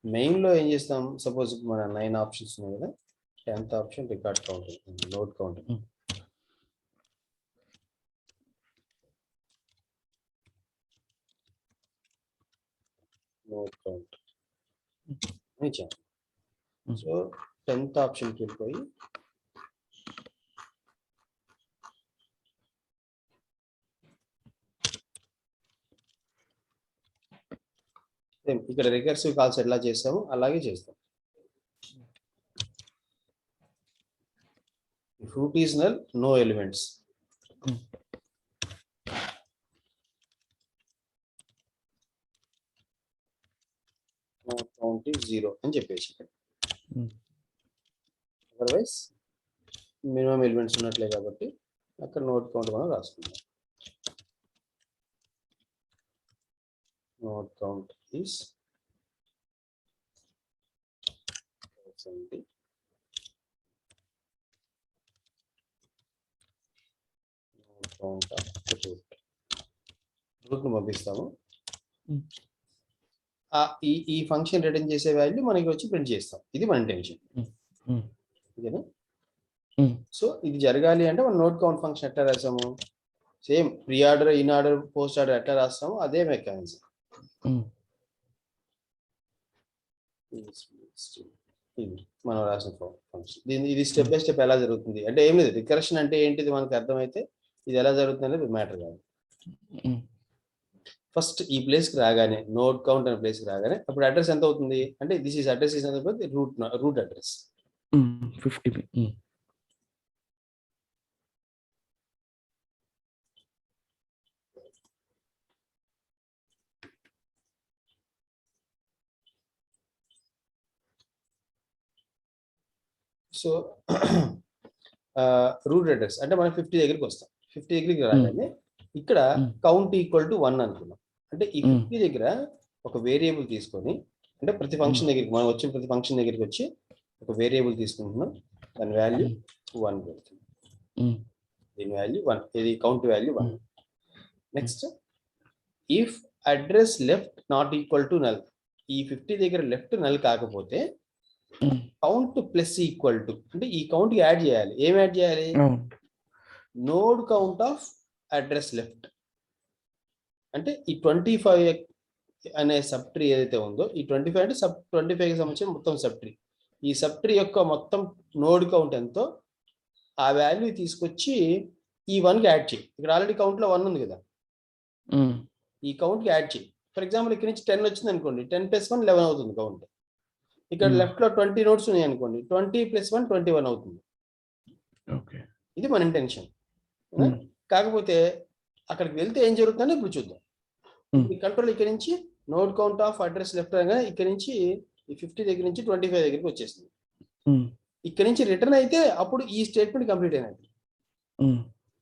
మెయిన్లో ఏం చేస్తాం, సపోజ్ మన 9 ఆప్షన్స్ ఉన్నాయి కదా, 10th option record counting, node counting. Node count ఇచ్చాం. సో 10th ఆప్షన్కి వెళ్ళిపోయి ఇక్కడ రికర్సివ్ కాల్స్ ఎలా చేస్తాము అలాగే చేస్తాం. Root is null, no elements. Count is 0 అని చెప్పేసి, అదర్వైజ్ మినిమం ఎలిమెంట్స్ ఉన్నట్లే కాబట్టి అక్కడ నోట్ కౌంట్ మనం రాసుకుందాం. Node count is 70. Node count of root ను పంపిస్తాము. ఈ ఫంక్షన్ రిటర్న్ చేసే వాల్యూ మనకి వచ్చి ప్రింట్ చేస్తాం. ఇది మన ఇంటెన్షన్. ఓకేనా? సో ఇది జరగాలి అంటే మనం నోట్ కౌంట్ ఫంక్షన్ ఎట్లా రాసాము, same pre order, in order, post order ఎట్లా రాస్తాము అదే మెకానిజం. మనం రాసిన ఫంక్షన్ ఇది స్టెప్ బై స్టెప్ ఎలా జరుగుతుంది అంటే ఏం లేదు, రికర్షన్ అంటే ఏంటిది మనకు అర్థమైతే ఇది ఎలా జరుగుతుంది అనేది మ్యాటర్ కాదు. ఫస్ట్ ఈ ప్లేస్కి రాగానే, నోట్ కౌంట్ అనే ప్లేస్కి రాగానే అప్పుడు అడ్రస్ ఎంత అవుతుంది అంటే this is address is route address 50. So root address అంటే మనం 50 దగ్గరికి వస్తాం. 50 దగ్గరికి రాగానే ఇక్కడ కౌంట్ ఈక్వల్ టు 1 అనుకున్నాం. అంటే ఈ 50 దగ్గర ఒక వేరియబుల్ తీసుకొని, అంటే ప్రతి ఫంక్షన్ దగ్గరికి మనం వచ్చి ప్రతి ఫంక్షన్ దగ్గరికి వచ్చి ఒక వేరియబుల్ తీసుకుంటున్నాం, దాని వాల్యూ 1 పెడుతుంది. దీని వాల్యూ 1, ఇది count value 1. Next if address left not equal to null, ఈ 50 దగ్గర లెఫ్ట్ నల్ కాకపోతే కౌంట్ ప్లస్ ఈక్వల్ టు, అంటే ఈ కౌంట్ కి యాడ్ చేయాలి. ఏం యాడ్ చేయాలి, node count of address left. అంటే ఈ 25 అనే సబ్ ట్రీ ఏదైతే ఉందో, ఈ 25 అంటే 25కి సంబంధించిన మొత్తం సబ్ ట్రీ, ఈ సబ్ ట్రీ యొక్క మొత్తం నోడ్ కౌంట్ ఎంతో ఆ వాల్యూ తీసుకొచ్చి ఈ 1కి యాడ్ చేయి. ఇక్కడ ఆల్రెడీ కౌంట్ లో 1 ఉంది కదా, ఈ కౌంట్ కి యాడ్ చేయి. ఫర్ ఎగ్జాంపుల్ ఇక్కడ నుంచి 10 వచ్చింది అనుకోండి, 10 + 1 11 అవుతుంది కౌంట్. ఇక్కడ లెఫ్ట్ లో 20 నోట్స్ ఉన్నాయి అనుకోండి, 20 + 1 21 అవుతుంది. ఇది మన ఇంటెన్షన్. కాకపోతే అక్కడికి వెళ్తే ఏం జరుగుతుందని ఇప్పుడు చూద్దాం. ఈ కంట్రోల్ ఇక్కడ నుంచి node count of address left అనగా ఇక్కడ నుంచి ఈ 50 దగ్గర నుంచి 25 దగ్గరికి వచ్చేస్తుంది. ఇక్కడ నుంచి రిటర్న్ అయితే అప్పుడు ఈ స్టేట్మెంట్ కంప్లీట్ అయినట్టు.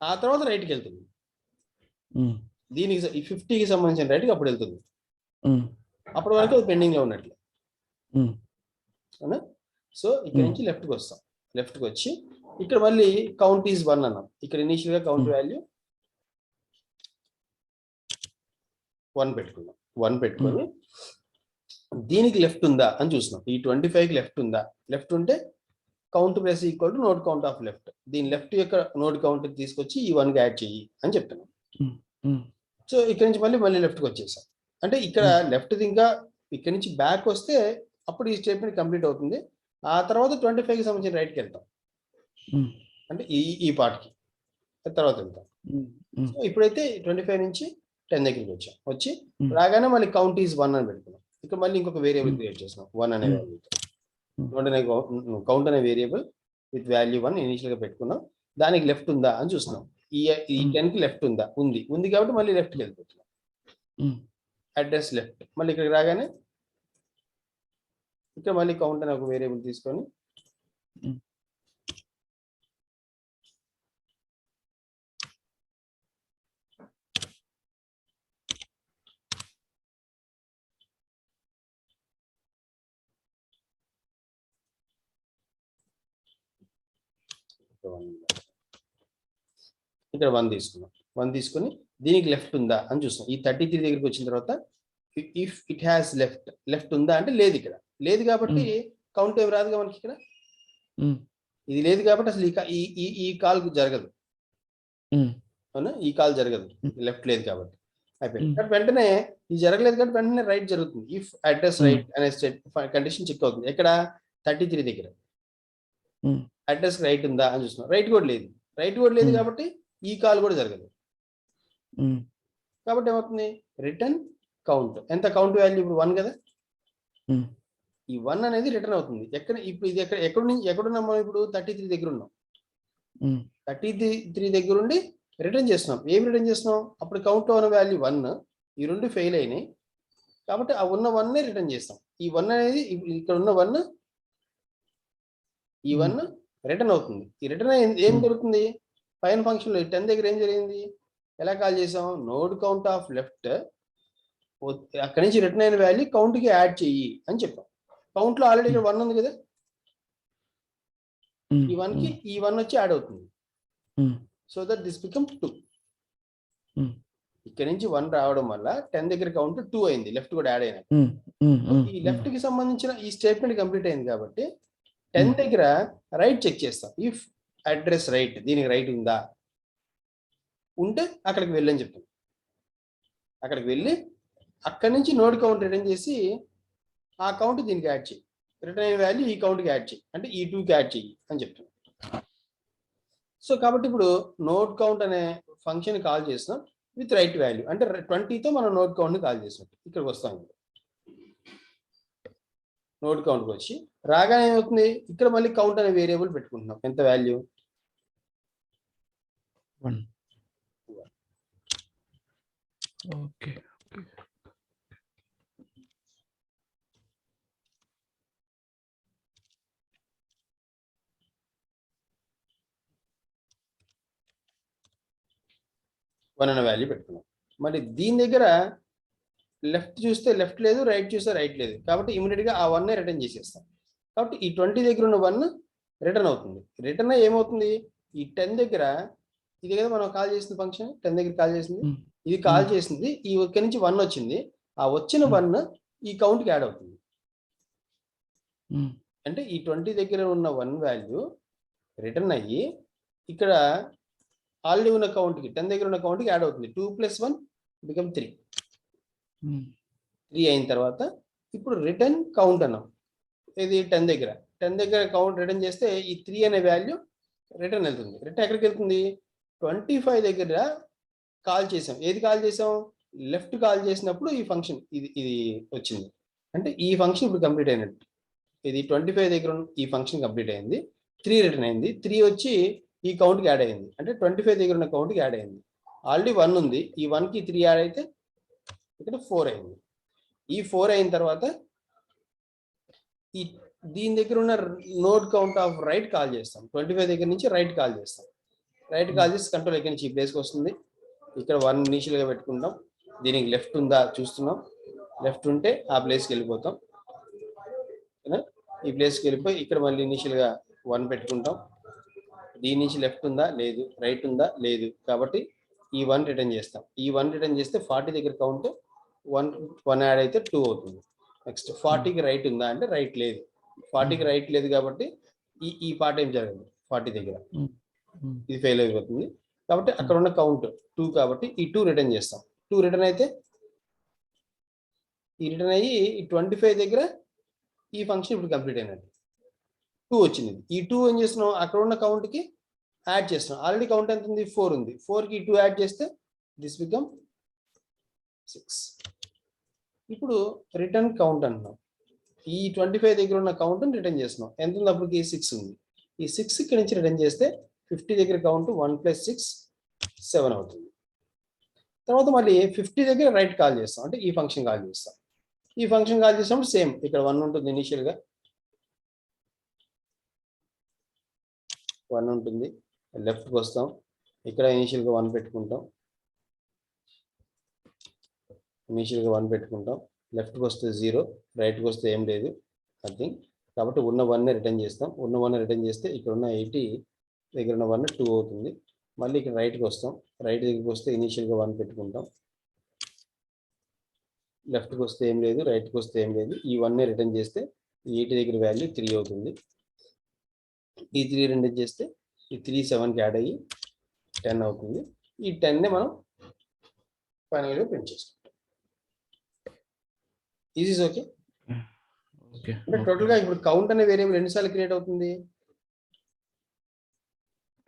ఆ తర్వాత రైట్కి వెళ్తుంది. దీనికి ఈ 50కి సంబంధించిన రైట్కి అప్పుడు వెళ్తుంది. అప్పటి వరకు అది పెండింగ్ లో ఉన్నట్లే. అవునా? సో ఇక్కడ నుంచి లెఫ్ట్కి వస్తాం. లెఫ్ట్కి వచ్చి ఇక్కడ మళ్ళీ కౌంట్ ఈజ్ 1 అన్నాం. ఇక్కడ ఇనిషియల్ గా కౌంట్ వాల్యూ 1 పెట్టుకున్నాం. 1 పెట్టుకొని దీనికి లెఫ్ట్ ఉందా అని చూస్తున్నాం. ఈ 25కి లెఫ్ట్ ఉందా, లెఫ్ట్ ఉంటే count plus equal to node count of left. దీని లెఫ్ట్ యొక్క నోడ్ కౌంట్ తీసుకొచ్చి ఈ 1కి యాడ్ చెయ్యి అని చెప్తున్నాం. సో ఇక్కడ నుంచి మళ్ళీ లెఫ్ట్కి వచ్చేసాం. అంటే ఇక్కడ లెఫ్ట్ ఇంకా ఇక్కడ నుంచి బ్యాక్ వస్తే అప్పుడు ఈ స్టేట్మెంట్ కంప్లీట్ అవుతుంది. ఆ తర్వాత 25కి సంబంధించిన రైట్కి వెళ్తాం. అంటే ఈ పార్ట్కి తర్వాత వెళ్తాం. సో ఇప్పుడైతే 25 నుంచి 10 దగ్గరికి వచ్చాం. వచ్చి రాగానే మళ్ళీ కౌంట్ ఈజ్ 1 అని పెట్టుకున్నాం. ఇక్కడ మళ్ళీ ఇంకొక వేరియబుల్ క్రియేట్ చేస్తున్నాం 1 అనే వాల్యూతో. కౌంట్ అనే వేరియబుల్ విత్ వాల్యూ 1 ఇనిషియల్ గా పెట్టుకున్నాం. దానికి లెఫ్ట్ ఉందా అని చూస్తున్నాం. ఈ 10కి లెఫ్ట్ ఉందా, ఉంది కాబట్టి మళ్ళీ లెఫ్ట్కి వెళ్ళిపోతున్నాం. Address left. మళ్ళీ ఇక్కడికి రాగానే ఇక్కడ మళ్ళీ కౌంట్ అనే ఒక వేరియబుల్ తీసుకొని ఇక్కడ 1 తీసుకున్నాం. 1 తీసుకొని దీనికి లెఫ్ట్ ఉందా అని చూస్తాం. ఈ 33 దగ్గరికి వచ్చిన తర్వాత ఇఫ్ ఇట్ హ్యాస్ లెఫ్ట్ ఉందా అంటే లేదు, ఇక్కడ లేదు కాబట్టి కౌంట్ ఏం రాదుగా మనకి ఇక్కడ. ఇది లేదు కాబట్టి అసలు ఈ కాల్ జరగదు, అవునా, ఈ కాల్ జరగదు, లెఫ్ట్ లేదు కాబట్టి అయిపోయింది. బట్ వెంటనే ఇది జరగలేదు కాబట్టి వెంటనే రైట్ జరుగుతుంది. ఇఫ్ అడ్రస్ రైట్ అనే కండిషన్ చెక్ అవుతుంది. ఎక్కడ 33 దగ్గర అడ్రస్ రైట్ ఉందా అని చూస్తున్నాం, రైట్ కూడా లేదు కాబట్టి ఈ కాల్ కూడా జరగదు. కాబట్టి ఏమవుతుంది, రిటర్న్ కౌంట్. ఎంత కౌంట్ వాల్యూ ఇప్పుడు 1 కదా, ఈ 1 అనేది రిటర్న్ అవుతుంది. ఇప్పుడు ఇది ఎక్కడున్నాం మనం ఇప్పుడు 33 దగ్గర ఉన్నాం. 33 దగ్గర ఉండి రిటర్న్ చేస్తున్నాం. ఏం రిటర్న్ చేస్తున్నాం, అప్పుడు కౌంట్ ఉన్న వాల్యూ 1, ఈ రెండు ఫెయిల్ అయినాయి కాబట్టి ఆ ఉన్న 1నే రిటర్న్ చేస్తాం. ఈ 1 అనేది ఇక్కడ ఉన్న 1, ఈ 1 రిటర్న్ అవుతుంది. ఈ రిటర్న్ ఏం జరుగుతుంది, పైన ఫంక్షన్ లో 10 దగ్గర ఏం జరిగింది, ఎలా కాల్ చేసాం, నోడ్ కౌంట్ ఆఫ్ లెఫ్ట్, అక్కడి నుంచి రిటర్న్ అయిన వాల్యూ కౌంట్ కి యాడ్ చెయ్యి అని చెప్పాం. కౌంట్ లో ఆల్రెడీ ఇక్కడ 1 ఉంది కదా, ఈ 1 కి ఈ 1 వచ్చి యాడ్ అవుతుంది. So that this become 2. ఇక్కడ నుంచి 1 రావడం వల్ల 10 దగ్గర కౌంట్ 2 అయింది, లెఫ్ట్ కూడా యాడ్ అయినా. ఈ లెఫ్ట్ కి సంబంధించిన ఈ స్టేట్మెంట్ కంప్లీట్ అయింది కాబట్టి 10 దగ్గర రైట్ చెక్ చేస్తాం. ఇఫ్ అడ్రస్ రైట్, దీనికి రైట్ ఉందా, ఉంటే అక్కడికి వెళ్ళని చెప్తాం. అక్కడికి వెళ్ళి అక్కడి నుంచి నోడ్ కౌంట్ రిటర్న్ చేసి ఆ కౌంట్ దీనికి యాడ్ చేయి, రిటర్న్ అయిన వాల్యూ ఈ కౌంట్కి యాడ్ చేయి, అంటే ఈ 2కి యాడ్ చేయి అని చెప్తాం. సో కాబట్టి ఇప్పుడు నోడ్ కౌంట్ అనే ఫంక్షన్ కాల్ చేస్తున్నాం విత్ రైట్ వాల్యూ, అంటే 20తో మనం నోడ్ కౌంట్ని కాల్ చేసినట్టు. ఇక్కడికి వస్తాం, నోడ్ కౌంట్కి వచ్చి రాగానే ఏమవుతుంది, ఇక్కడ మళ్ళీ కౌంట్ అనే వేరియబుల్ పెట్టుకుంటున్నాం. ఎంత వాల్యూ, 1. ఓకే. 1 అనే వాల్యూ పెట్టుకున్నాం. మరి దీని దగ్గర లెఫ్ట్ చూస్తే లెఫ్ట్ లేదు, రైట్ చూస్తే రైట్ లేదు కాబట్టి ఇమీడియట్ గా ఆ 1నే రిటర్న్ చేసేస్తాం. కాబట్టి ఈ 20 దగ్గర ఉన్న 1 రిటర్న్ అవుతుంది. రిటర్న్ ఏమవుతుంది, ఈ 10 దగ్గర, ఇది కదా మనం కాల్ చేసిన ఫంక్షన్, 10 దగ్గర కాల్ చేసింది, ఇది కాల్ చేసింది, ఈ ఇక్కడ నుంచి 1 వచ్చింది, ఆ వచ్చిన 1 ఈ కౌంట్కి యాడ్ అవుతుంది. అంటే ఈ 20 దగ్గర ఉన్న 1 వాల్యూ రిటర్న్ అయ్యి ఇక్కడ ఆల్రెడీ ఉన్న కౌంట్కి 10 దగ్గర ఉన్న కౌంట్కి యాడ్ అవుతుంది. 2 + 1 బికమ్ 3. 3 అయిన తర్వాత ఇప్పుడు రిటర్న్ కౌంట్ అన్నాం. ఇది 10 దగ్గర కౌంట్ రిటర్న్ చేస్తే ఈ 3 అనే వాల్యూ రిటర్న్ వెళ్తుంది. రిటర్న్ ఎక్కడికి వెళ్తుంది, 25 దగ్గర కాల్ చేసాం. ఏది కాల్ చేసాం, లెఫ్ట్ కాల్ చేసినప్పుడు ఈ ఫంక్షన్ ఇది వచ్చింది. అంటే ఈ ఫంక్షన్ ఇప్పుడు కంప్లీట్ అయినట్టు. ఇది 25 దగ్గర ఈ ఫంక్షన్ కంప్లీట్ అయింది, 3 రిటర్న్ అయింది, 3 వచ్చి ఈ కౌంట్కి యాడ్ అయింది, అంటే 25 దగ్గర ఉన్న కౌంట్కి యాడ్ అయింది. ఆల్రెడీ 1 ఉంది, ఈ 1కి 3 యాడ్ అయితే ఇక్కడ 4 అయింది. ఈ 4 అయిన తర్వాత ఈ దీని దగ్గర ఉన్న node count of right call చేస్తాం. 25 దగ్గర నుంచి రైట్ కాల్ చేస్తాం. రైట్ కాల్ చేసి కంట్రోల్ ఎక్కడి నుంచి ఈ ప్లేస్కి వస్తుంది. ఇక్కడ 1 ఇనిషియల్గా పెట్టుకుంటాం. దీనికి లెఫ్ట్ ఉందా చూస్తున్నాం, లెఫ్ట్ ఉంటే ఆ ప్లేస్కి వెళ్ళిపోతాం. ఈ ప్లేస్కి వెళ్ళిపోయి ఇక్కడ మళ్ళీ ఇనిషియల్గా 1 పెట్టుకుంటాం. దీని నుంచి లెఫ్ట్ ఉందా లేదు, రైట్ ఉందా లేదు, కాబట్టి ఈ 1 రిటర్న్ చేస్తాం. ఈ 1 రిటర్న్ చేస్తే 40 దగ్గర కౌంట్ 1 యాడ్ అయితే 2 అవుతుంది. నెక్స్ట్ 40కి రైట్ ఉందా అంటే రైట్ లేదు, 40కి రైట్ లేదు కాబట్టి ఈ పార్ట్ ఏం జరగదు, 40 దగ్గర ఇది ఫెయిల్ అయిపోతుంది. కాబట్టి అక్కడ ఉన్న కౌంట్ 2 కాబట్టి ఈ 2 రిటర్న్ చేస్తాం. 2 రిటర్న్ అయితే ఈ రిటర్న్ అయ్యి ఈ 25 దగ్గర ఈ ఫంక్షన్ ఇప్పుడు కంప్లీట్ అయినట్టు. 2 వచ్చింది. ఈ 2 ఏం చేస్తున్నాం, అక్కడ ఉన్న కౌంట్కి యాడ్ చేస్తున్నాం. ఆల్రెడీ కౌంట్ ఎంత ఉంది, 4 ఉంది, 4కి 2 యాడ్ చేస్తే దిస్ బికమ్ 6. ఇప్పుడు రిటర్న్ కౌంట్ అంటున్నాం. ఈ 25 దగ్గర ఉన్న కౌంట్ రిటర్న్ చేస్తున్నాం. ఎంత ఉంది, అప్పటికి 6 ఉంది. ఈ 6 ఇక్కడ నుంచి రిటర్న్ చేస్తే 50 దగ్గర కౌంట్ 1 + 6 7 అవుతుంది. తర్వాత మళ్ళీ 50 దగ్గర రైట్ కాల్ చేస్తాం, అంటే ఈ ఫంక్షన్ కాల్ చేస్తాం. ఈ ఫంక్షన్ కాల్ చేసినప్పుడు సేమ్ ఇక్కడ 1 ఉంటుంది, ఇనిషియల్గా 1 ఉంటుంది. లెఫ్ట్కి వస్తాం, ఇక్కడ ఇనిషియల్గా 1 పెట్టుకుంటాం. లెఫ్ట్కి వస్తే 0, రైట్కి వస్తే ఏం లేదు, నథింగ్. కాబట్టి ఉన్న 1నే రిటర్న్ చేస్తాం. ఉన్న 1 రిటర్న్ చేస్తే ఇక్కడ ఉన్న 80 దగ్గర ఉన్న 1 2 అవుతుంది. మళ్ళీ ఇక్కడ రైట్కి వస్తాం, రైట్ దగ్గరికి వస్తే ఇనిషియల్గా 1 పెట్టుకుంటాం. లెఫ్ట్కి వస్తే ఏం లేదు, రైట్కి వస్తే ఏం లేదు. ఈ 1 రిటర్న్ చేస్తే ఈ 80 దగ్గర వాల్యూ 3 అవుతుంది. ఈ 3 రెండు చేస్తే ఈ 3 7కి యాడ్ అయ్యి 10 అవుతుంది. ఈ 10ని మనం ఫైనల్గా ప్రింట్ చేసుకుంటాం. Is okay. ఓకే. అంటే టోటల్గా ఇప్పుడు కౌంట్ అనే వేరియబుల్ ఎన్నిసార్లు క్రియేట్ అవుతుంది?